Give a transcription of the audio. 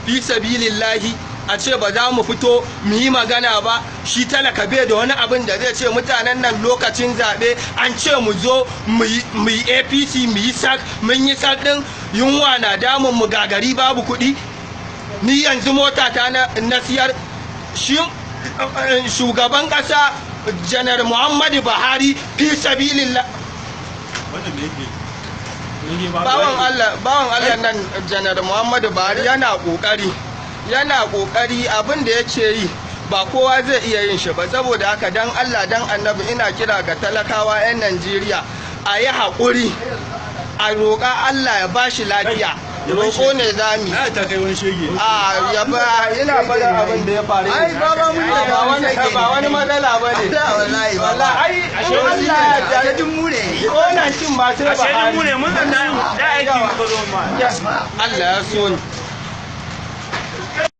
fi sabilillahi a ce ba za mu fito mu yi magana ba. Shi talaka bai da wani abin da zai ce mutanen nan lokacin zaɓe an ce mu zo mu yi APC mu yi sak, mun yi sak ɗin yunwa na damun mu gagari babu kuɗi. Ni yanzu mota ta na siyar. Shi shugaban ƙasa janar Muhammadu Buhari fi sabilillah. Bawan Allah nan janar Muhammadu Buhari yana ƙoƙari abin da yake yi ba kowa zai iya yin shi ba. Saboda haka dan Allah dan annabi ina kira ga talakawa 'yan Najeriya a yi haƙuri, a roƙa Allah ya bashi lafiya. Roƙo ne zami ta kai wani shege ya ba ina fara abin da ya faru. Ai baba mun ba wani matsala bane wallahi ai Allah ya jadin mu ne wannan cin ba sai ba mu ne mun san da aiki ko zo ma Allah ya so ni.